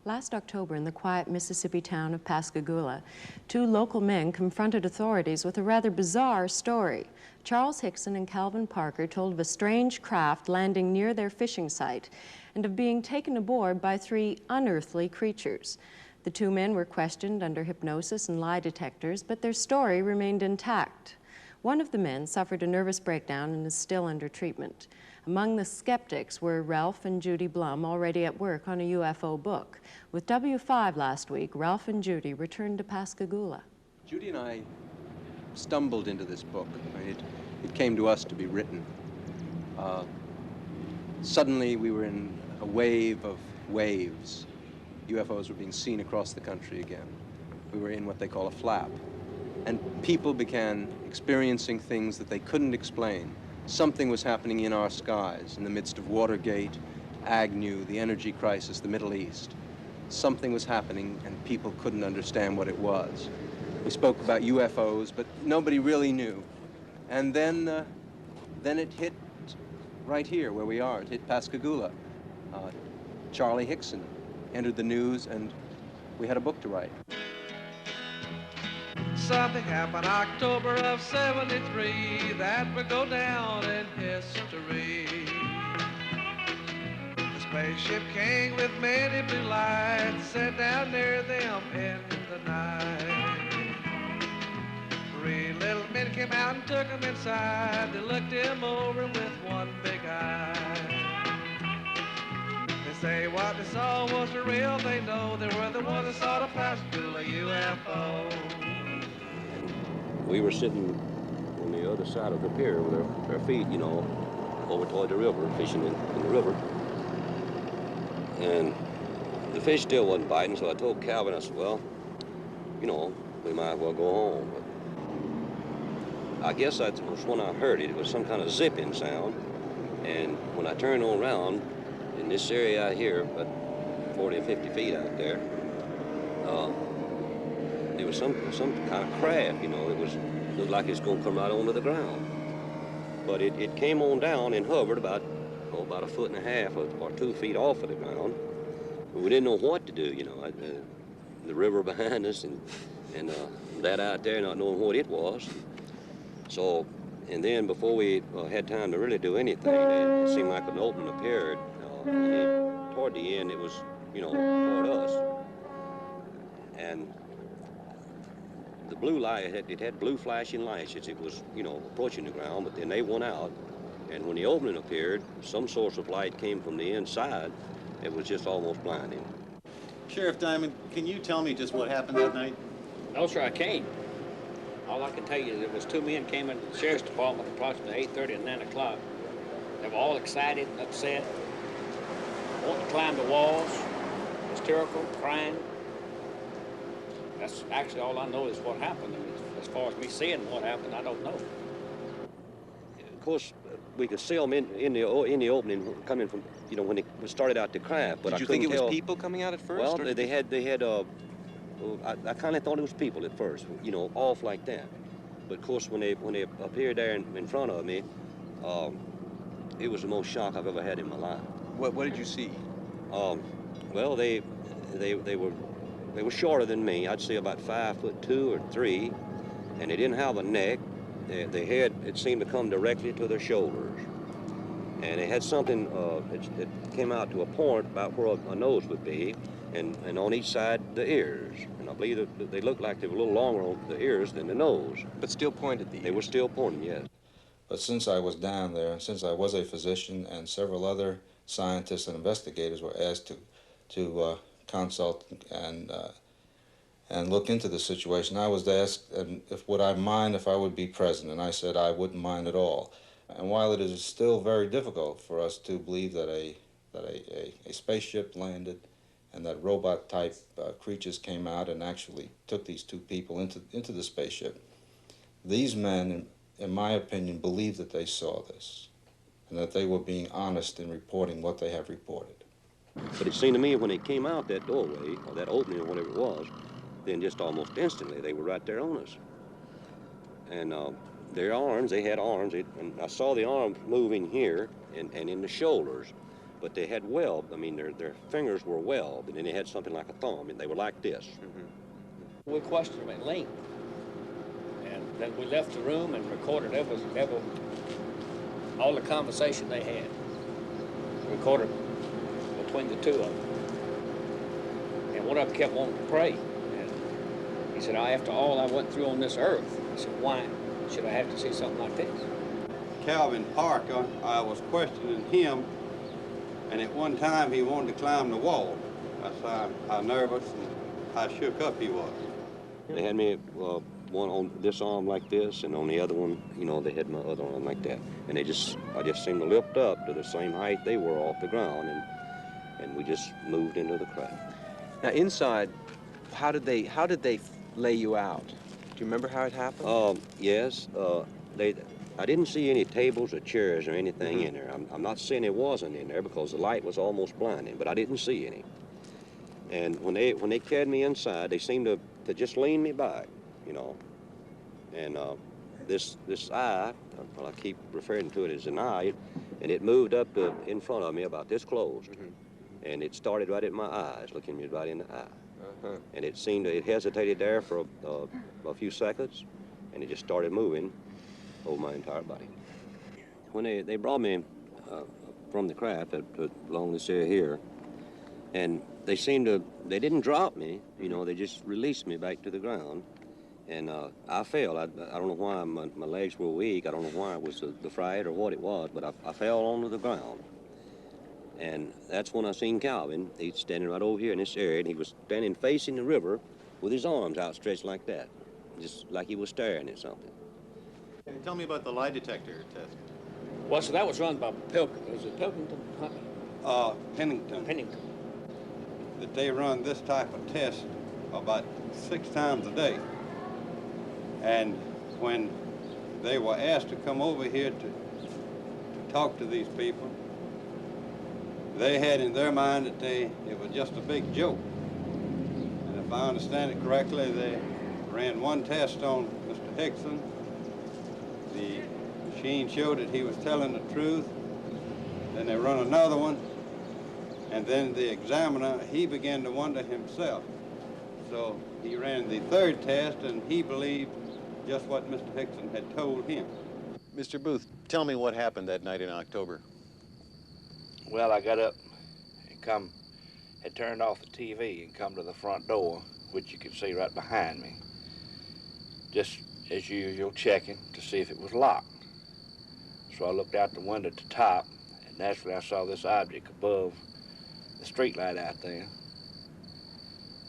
Last October, in the quiet Mississippi town of Pascagoula, two local men confronted authorities with a rather bizarre story. Czarlz Hikson and Calvin Parker told of a strange craft landing near their fishing site and of being taken aboard by three unearthly creatures. The two men were questioned under hypnosis and lie detectors, but their story remained intact. One of the men suffered a nervous breakdown and is still under treatment. Among the skeptics were Ralph and Judy Blum, already at work on a UFO book. With W5 last week, Ralph and Judy returned to Pascagoula. Judy and I stumbled into this book. It came to us to be written. Suddenly we were in a wave of waves. UFOs were being seen across the country again. We were in what they call a flap. And people began experiencing things that they couldn't explain. Something was happening in our skies in the midst of Watergate, Agnew, the energy crisis, the Middle East. Something was happening and people couldn't understand what it was. We spoke about UFOs, but nobody really knew. And then it hit right here where we are. It hit Pascagoula. Charlie Hikson entered the news and we had a book to write. Something happened October of '73 that would go down in history. The spaceship came with many blue lights set down near them in the night. Three little men came out and took them inside. They looked him over with one big eye. They say what they saw was the real thing, though. They were the ones that saw the Pascagoula UFO. We were sitting on the other side of the pier with our feet, you know, over toward the river, fishing in the river. And the fish still wasn't biting, so I told Calvin, I said, well, you know, we might as well go home. But I guess that was when I heard it. It was some kind of zipping sound. And when I turned on around, in this area out here, about 40 or 50 feet out there, it was some kind of craft, you know. It looked like it's going to come right onto the ground. But it came on down and hovered about a foot and a half or 2 feet off of the ground. We didn't know what to do, you know. The river behind us and that out there not knowing what it was. So, and then before we had time to really do anything, it seemed like an opening appeared. And toward the end, it was, you know, toward us. And the blue light, it had blue flashing lights as it was, you know, approaching the ground, but then they went out, and when the opening appeared, some source of light came from the inside. It was just almost blinding. Sheriff Diamond, can you tell me just what happened that night? No, sir, I can't. All I can tell you is there was two men came into the sheriff's department approximately 8:30 and 9 o'clock. They were all excited, upset, wanting to climb the walls, hysterical, crying. That's actually all I know is what happened. I mean, as far as me seeing what happened, I don't know. Of course, we could see them in the opening coming from, you know, when it started out to craft. But Did you think it was people coming out at first? Well, they had I kind of thought it was people at first, you know, off like that. But of course, when they appeared there in front of me, it was the most shock I've ever had in my life. What did you see? Well, they were shorter than me. I'd say about 5'2" or 3", and they didn't have a neck. Their head, it seemed to come directly to their shoulders, and they had something that came out to a point about where a nose would be, and on each side the ears. And I believe that they looked like they were a little longer on the ears than the nose. But still pointed the ears. They were still pointing, yes. But since I was down there, and since I was a physician, and several other scientists and investigators were asked to consult and look into the situation, I was asked would I mind if I would be present, and I said I wouldn't mind at all. And while it is still very difficult for us to believe that a spaceship landed and that robot-type creatures came out and actually took these two people into the spaceship, these men, in my opinion, believed that they saw this and that they were being honest in reporting what they have reported. But it seemed to me when they came out that doorway, or that opening or whatever it was, then just almost instantly they were right there on us. And their arms, they had arms, and I saw the arms moving here and in the shoulders. but they had webbed. I mean, their fingers were webbed, and then they had something like a thumb, and they were like this. We questioned them at length, and then we left the room and recorded every all the conversation they had. Recorded between the two of them. And one of them kept wanting to pray. And he said, after all I went through on this earth, he said, why should I have to see something like this? Calvin Parker, I was questioning him, and at one time he wanted to climb the wall. That's how nervous and how shook up he was. They had me one on this arm like this, and on the other one, you know, they had my other arm like that. And I just seemed to lift up to the same height they were off the ground, and we just moved into the craft. Now inside, how did they lay you out? Do you remember how it happened? Yes. I didn't see any tables or chairs or anything in there. I'm not saying it wasn't in there because the light was almost blinding, but I didn't see any. And when they carried me inside, they seemed to just lean me back, you know. And this eye, well, I keep referring to it as an eye, and it moved up to in front of me about this close. And it started right at my eyes, looking me right in the eye. And it hesitated there for a few seconds, and it just started moving over my entire body. When they brought me from the craft along this area here, and they didn't drop me, you know, they just released me back to the ground. And I fell. I don't know why my legs were weak. I don't know why it was the fright or what it was, but I fell onto the ground. And that's when I seen Calvin. He's standing right over here in this area, and he was standing facing the river with his arms outstretched like that, just like he was staring at something. Tell me about the lie detector test. Well, so that was run by Pilkington. Was it Pilkington? Pennington. Pennington. That they run this type of test about 6 times a day. And when they were asked to come over here to talk to these people, they had in their mind that it was just a big joke. And if I understand it correctly, they ran one test on Mr. Hikson. The machine showed that he was telling the truth. Then they run another one. And then the examiner, he began to wonder himself. So he ran the third test, and he believed just what Mr. Hikson had told him. Mr. Booth, tell me what happened that night in October. Well, I got up and had turned off the TV and come to the front door, which you can see right behind me. Just as usual, checking to see if it was locked. So I looked out the window at the top, and naturally I saw this object above the street light out there.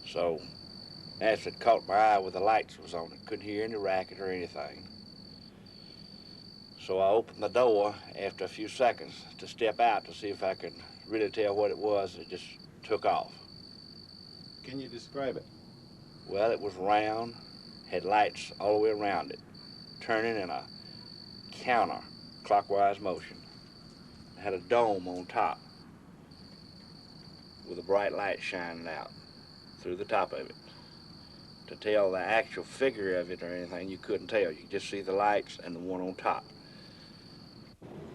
So naturally it caught my eye with the lights was on it. Couldn't hear any racket or anything. So I opened the door after a few seconds to step out to see if I could really tell what it was. It just took off. Can you describe it? Well, it was round, had lights all the way around it, turning in a counter-clockwise motion. It had a dome on top with a bright light shining out through the top of it. To tell the actual figure of it or anything, you couldn't tell. You could just see the lights and the one on top.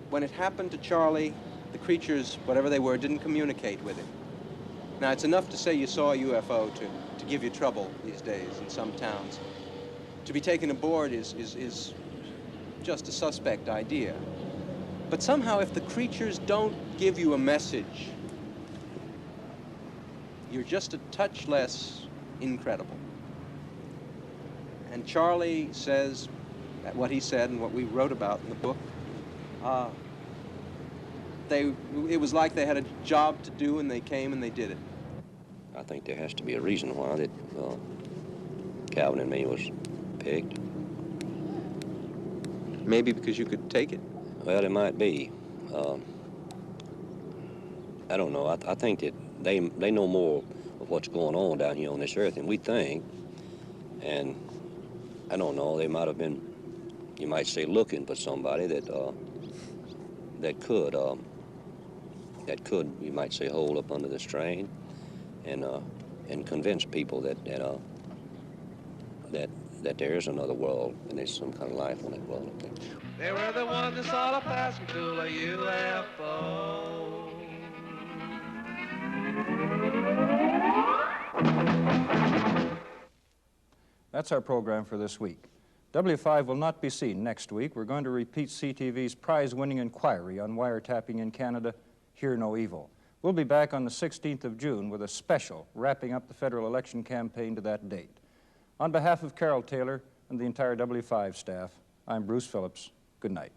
When it happened to Charlie, the creatures, whatever they were, didn't communicate with him. Now, it's enough to say you saw a UFO to give you trouble these days in some towns. To be taken aboard is just a suspect idea. But somehow, if the creatures don't give you a message, you're just a touch less incredible. And Charlie says what he said and what we wrote about in the book. It was like they had a job to do, and they came and they did it. I think there has to be a reason why that Calvin and me was picked. Maybe because you could take it? Well, it might be. I don't know. I think that they know more of what's going on down here on this earth than we think. And I don't know, they might have been, you might say, looking for somebody that could, you might say, hold up under the strain and convince people that there is another world and there's some kind of life on that world up there. They were the ones that saw the Pascagoula UFO. That's our program for this week. W5 will not be seen next week. We're going to repeat CTV's prize-winning inquiry on wiretapping in Canada, Hear No Evil. We'll be back on the 16th of June with a special wrapping up the federal election campaign to that date. On behalf of Carol Taylor and the entire W5 staff, I'm Bruce Phillips. Good night.